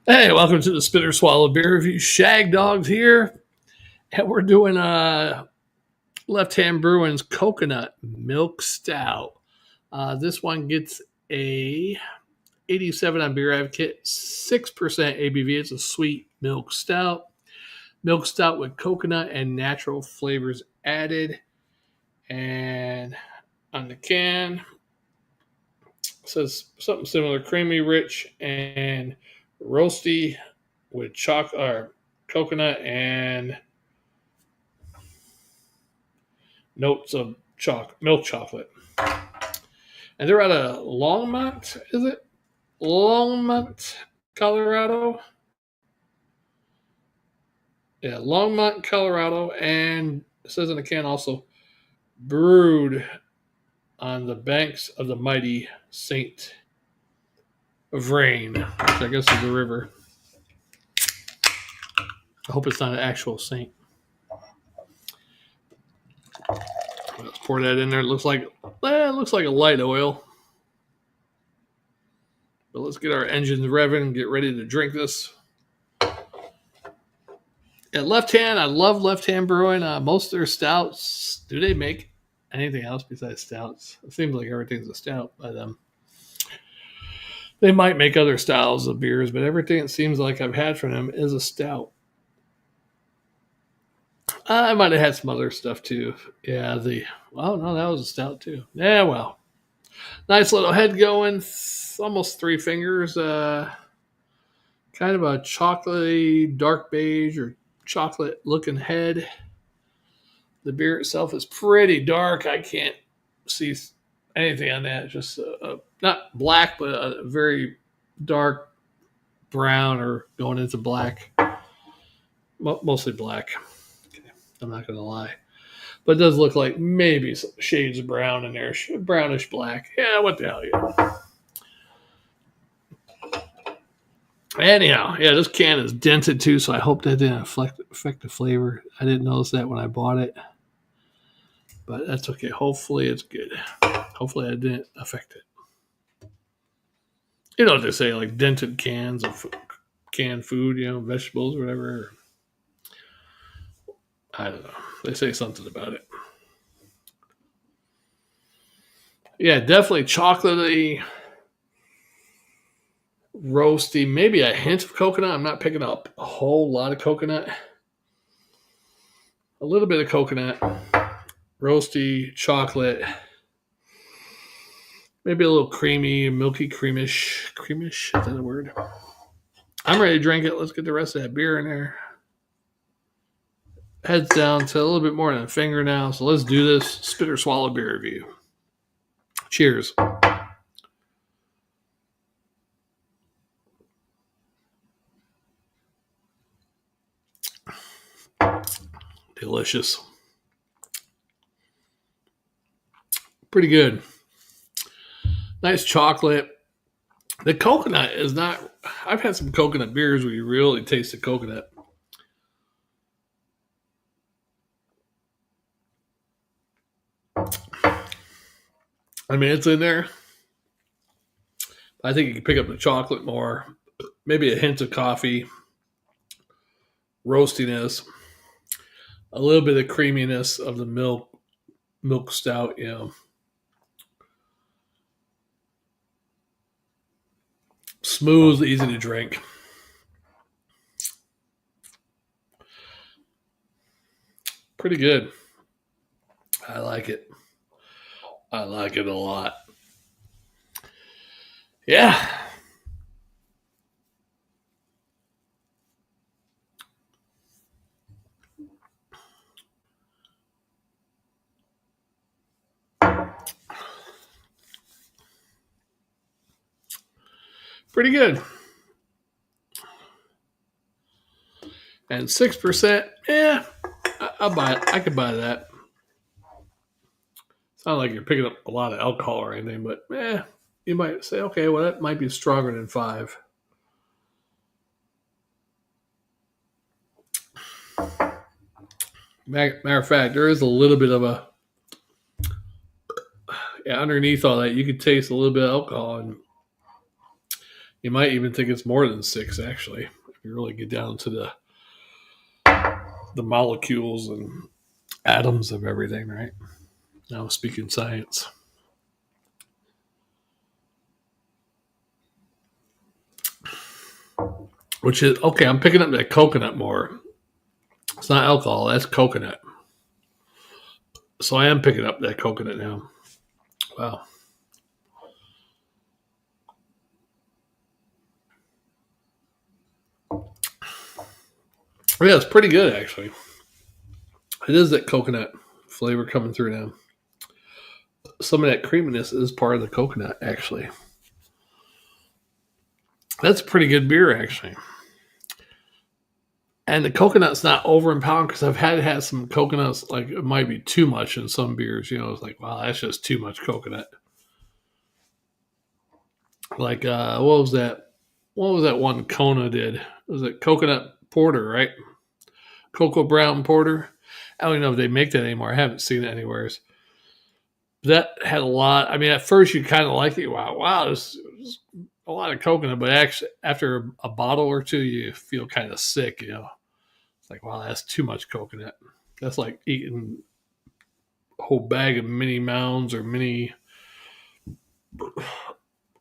Hey, welcome to the Spitter Swallow Beer Review. Shag Dogs here, and we're doing Hand Brewing's Coconut Milk Stout. This one gets a 87 on Beer Advocate, 6% ABV. It's a sweet milk stout with coconut and natural flavors added. And on the can, it says something similar: creamy, rich, and roasty with chocolate or coconut and notes of milk chocolate. And they're out of Longmont, is it? Longmont, Colorado. Yeah, Longmont, Colorado. And it says in the can also brewed on the banks of the mighty Saint Vrain, which I guess is a river. I hope it's not an actual saint. Let's pour that in there. It looks like a light oil. But let's get our engines revving and get ready to drink this. At Left Hand, I love Left Hand Brewing. Most of their stouts, do they make anything else besides stouts? It seems like everything's a stout by them. They might make other styles of beers, but everything it seems like I've had from them is a stout. I might have had some other stuff too. Yeah, that was a stout too. Yeah, well, nice little head going. Almost 3 fingers. Kind of a chocolatey, dark beige or chocolate looking head. The beer itself is pretty dark. I can't see anything on that. Just not black, but a very dark brown or going into black. Mostly black. Okay, I'm not going to lie. But it does look like maybe some shades of brown in there. Brownish black. Yeah, what the hell, yeah. Anyhow, yeah, this can is dented too, so I hope that didn't affect the flavor. I didn't notice that when I bought it. But that's okay. Hopefully it's good. Hopefully I didn't affect it. You know what they say, like dented cans of canned food, vegetables or whatever. I don't know. They say something about it. Yeah, definitely chocolatey, roasty, maybe a hint of coconut. I'm not picking up a whole lot of coconut. A little bit of coconut, roasty, chocolate, maybe a little creamy, milky, creamish. Creamish, is that a word? I'm ready to drink it. Let's get the rest of that beer in there. Heads down to a little bit more than a finger now. So let's do this Spitter Swallow Beer Review. Cheers. Delicious. Pretty good. Nice chocolate. The coconut is not. I've had some coconut beers where you really taste the coconut. I mean, it's in there. I think you can pick up the chocolate more. Maybe a hint of coffee, roastiness, a little bit of creaminess of the milk stout. Smooth, easy to drink. Pretty good. I like it. I like it a lot. Yeah. Pretty good. And 6%, yeah, I'll buy it. I could buy that. It's not like you're picking up a lot of alcohol or anything, but you might say, okay, well, that might be stronger than 5. Matter of fact, there is a little bit of a underneath all that. You could taste a little bit of alcohol, and You might even think it's more than 6, actually, if you really get down to the molecules and atoms of everything, right? Now speaking science. Which is okay, I'm picking up that coconut more. It's not alcohol, that's coconut. So I am picking up that coconut now. Wow. Yeah, it's pretty good actually. It is that coconut flavor coming through now. Some of that creaminess is part of the coconut, actually. That's pretty good beer, actually. And the coconut's not overempowering because I've had some coconuts, like it might be too much in some beers. It's like, wow, that's just too much coconut. Like, what was that? What was that one Kona did? Was it coconut porter, right? Cocoa brown porter. I don't even know if they make that anymore. I haven't seen it anywhere. That had a lot. I mean, at first you kind of like it. Wow, this is a lot of coconut. But actually, after a bottle or two, you feel kind of sick. It's like, wow, that's too much coconut. That's like eating a whole bag of mini mounds or mini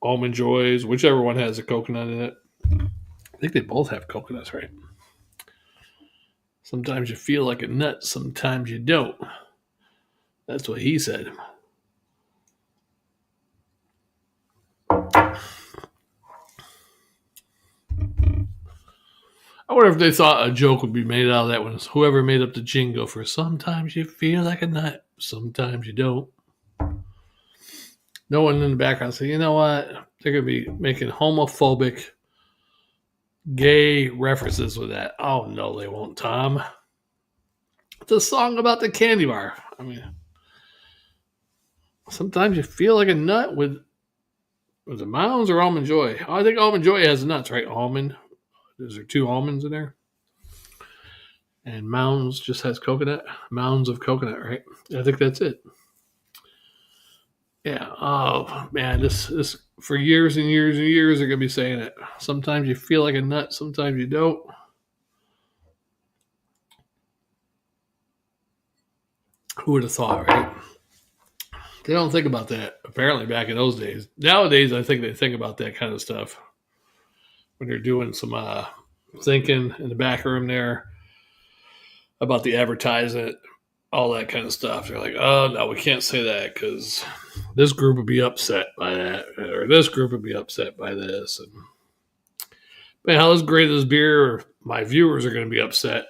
almond joys, whichever one has a coconut in it. I think they both have coconuts, right? Sometimes you feel like a nut, sometimes you don't. That's what he said. I wonder if they thought a joke would be made out of that one. Whoever made up the jingle for sometimes you feel like a nut, sometimes you don't. No one in the background said, you know what? They're going to be making homophobic, gay references with that. Oh, no, they won't, Tom. It's a song about the candy bar. I mean, sometimes you feel like a nut with the Mounds or Almond Joy. Oh, I think Almond Joy has nuts, right? Almond. Is there 2 almonds in there? And Mounds just has coconut. Mounds of coconut, right? I think that's it. Yeah. Oh man, this for years and years and years they're gonna be saying it. Sometimes you feel like a nut, sometimes you don't. Who would have thought, right? They don't think about that apparently back in those days. Nowadays, I think they think about that kind of stuff when they're doing some thinking in the back room there about the advertisement, all that kind of stuff. They're like, oh no, we can't say that because this group would be upset by that, or this group would be upset by this. And man, how great is beer? Or my viewers are going to be upset.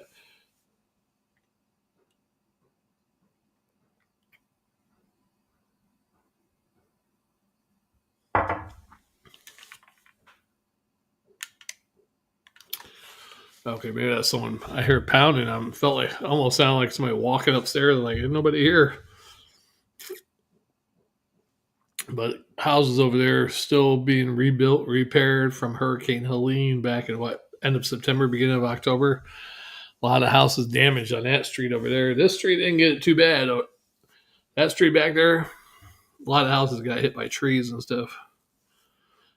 Okay, maybe that's someone I hear pounding. I felt like almost sounded like somebody walking upstairs. Like ain't nobody here. But houses over there still being rebuilt, repaired from Hurricane Helene back in end of September, beginning of October. A lot of houses damaged on that street over there. This street didn't get it too bad. That street back there, a lot of houses got hit by trees and stuff.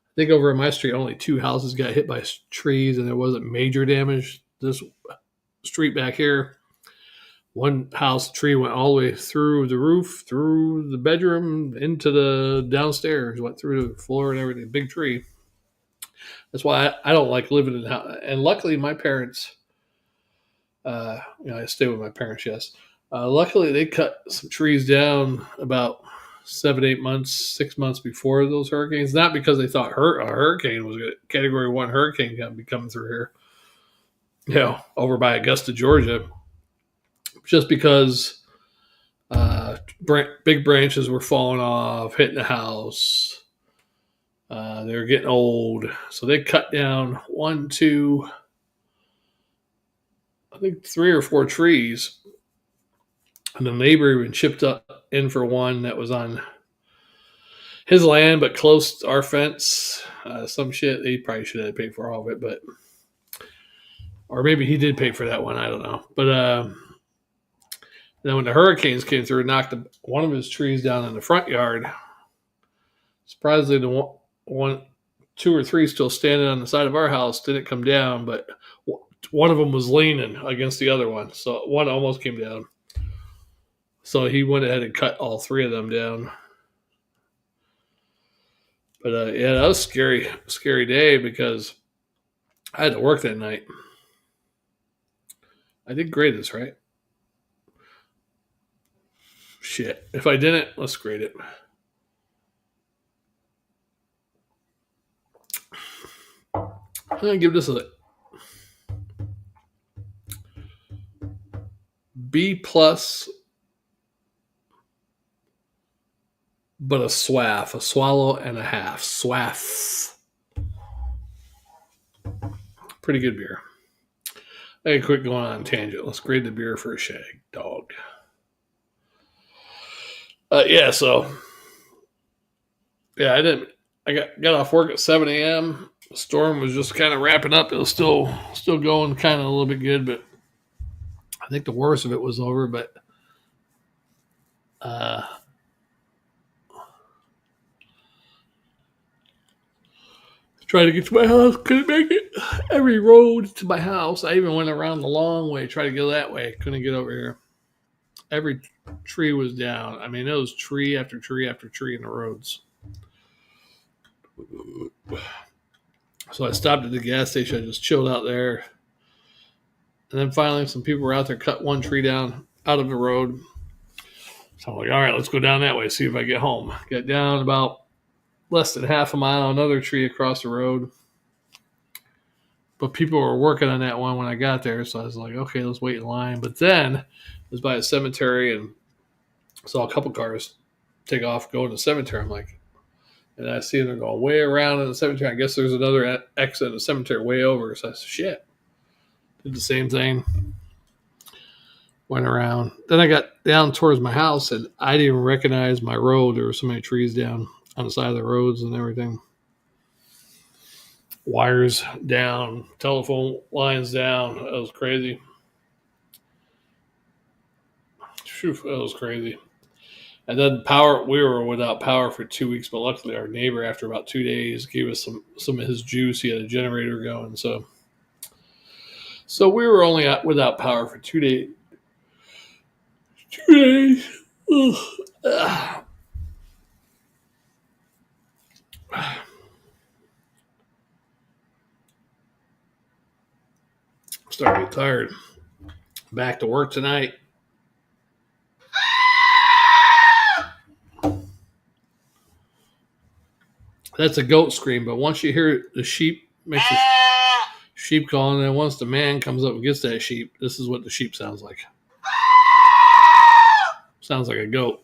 I think over on my street, only 2 houses got hit by trees, and there wasn't major damage. This street back here, one house tree went all the way through the roof, through the bedroom, into the downstairs, went through the floor and everything. Big tree. That's why I don't like living in the house. And luckily, my parents, I stay with my parents, yes. Luckily, they cut some trees down about 7, 8 months, 6 months before those hurricanes. Not because they thought a hurricane was a Category 1 hurricane going to be coming through here, over by Augusta, Georgia. Just because big branches were falling off, hitting the house. They were getting old. So they cut down 1, 2, I think 3 or 4 trees. And the neighbor even chipped up in for one that was on his land, but close to our fence. Some shit. He probably should have paid for all of it, but or maybe he did pay for that one. I don't know. But then when the hurricanes came through, knocked one of his trees down in the front yard. Surprisingly, the one two or three still standing on the side of our house. Didn't come down, but one of them was leaning against the other one. So one almost came down. So he went ahead and cut all three of them down. But yeah, that was a scary day because I had to work that night. I did grade this, right? Shit. If I didn't, let's grade it. I'm going to give this a B plus, but a swallow and a half. Swaff. Pretty good beer. I quit going on a tangent. Let's grade the beer for a shag dog. Yeah, so yeah, I got off work at 7 a.m. The storm was just kind of wrapping up. It was still going kind of a little bit good, but I think the worst of it was over. But tried to get to my house, couldn't make it. Every road to my house, I even went around the long way, tried to go that way, couldn't get over here. Every tree was down. I mean, it was tree after tree after tree in the roads. So I stopped at the gas station. I just chilled out there. And then finally, some people were out there, cut one tree down out of the road. So I'm like, all right, let's go down that way, see if I get home. Got down about less than half a mile, another tree across the road. But people were working on that one when I got there. So I was like, okay, let's wait in line. But then I was by a cemetery and saw a couple cars take off, go to the cemetery. I'm like, and I see them going way around in the cemetery. I guess there's another exit in the cemetery way over. So I said, shit. Did the same thing. Went around. Then I got down towards my house and I didn't even recognize my road. There were so many trees down on the side of the roads and everything. Wires down, telephone lines down. That was crazy. Phew, that was crazy. And then power, we were without power for 2 weeks, but luckily our neighbor, after about 2 days, gave us some of his juice. He had a generator going. So we were only without power for 2 days. 2 days. Ugh. Starting to get tired. Back to work tonight. That's a goat scream, but once you hear the sheep makes a sheep calling, and once the man comes up and gets that sheep, this is what the sheep sounds like. Sounds like a goat.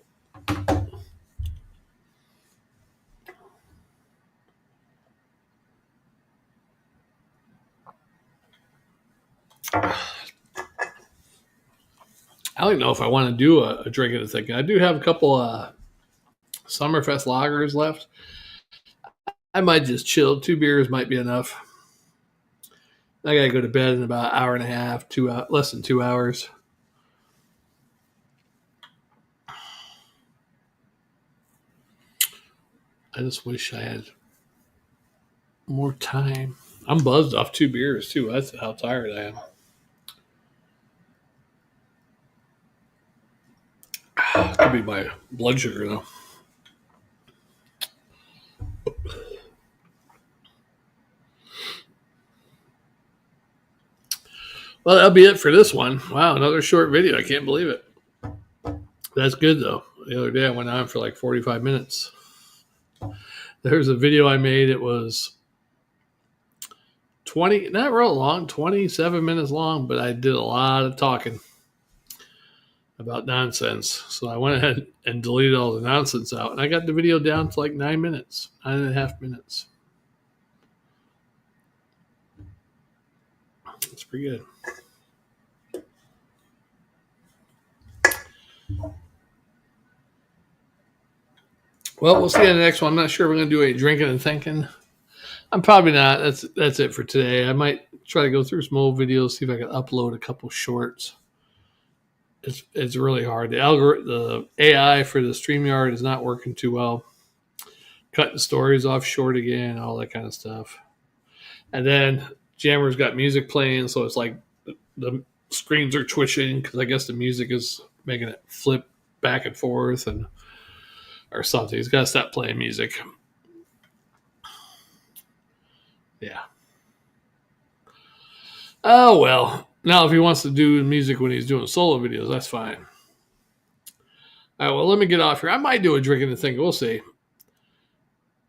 I don't know if I want to do a drink of the thing. I do have a couple Summerfest lagers left. I might just chill. 2 beers might be enough. I gotta go to bed in about an hour and a half, less than 2 hours. I just wish I had more time. I'm buzzed off 2 beers too. That's how tired I am. Could be my blood sugar though. Well, that'll be it for this one. Wow, another short video. I can't believe it. That's good though. The other day I went on for like 45 minutes. There's a video I made. It was 20, not real long, 27 minutes long, but I did a lot of talking about nonsense. So I went ahead and deleted all the nonsense out. And I got the video down to like 9 minutes, 9.5 minutes. It's pretty good. Well, we'll see you in the next one. I'm not sure if we're going to do any drinking and thinking. I'm probably not. That's it for today. I might try to go through some old videos, see if I can upload a couple shorts. It's really hard. The AI for the StreamYard is not working too well. cutting stories off short again, all that kind of stuff. And then Jammer's got music playing, so it's like the screens are twitching because I guess the music is making it flip back and forth and or something. He's got to stop playing music. Yeah. Oh well. Now if he wants to do music when he's doing solo videos, that's fine. All right, well, let me get off here. I might do a drinking the thing. We'll see.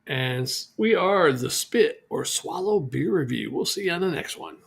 And we are the Spit or Swallow Beer Review. We'll see you on the next one.